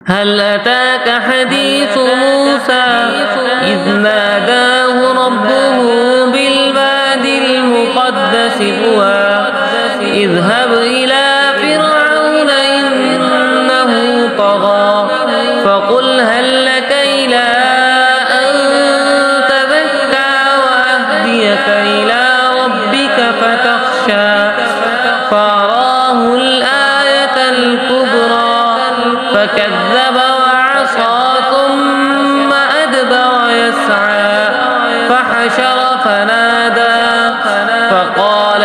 هل أتاك حديث موسى إذ ناداه ربه بالوادي المقدس طوى اذهب إلى فرعون إنه طغى فقل هل لك إلى أن تزكى وأهديك إلى ربك فتخشى فأراه الآية الكبرى فكذب وعصى ثم أدبر يسعى فحشر فنادى فقال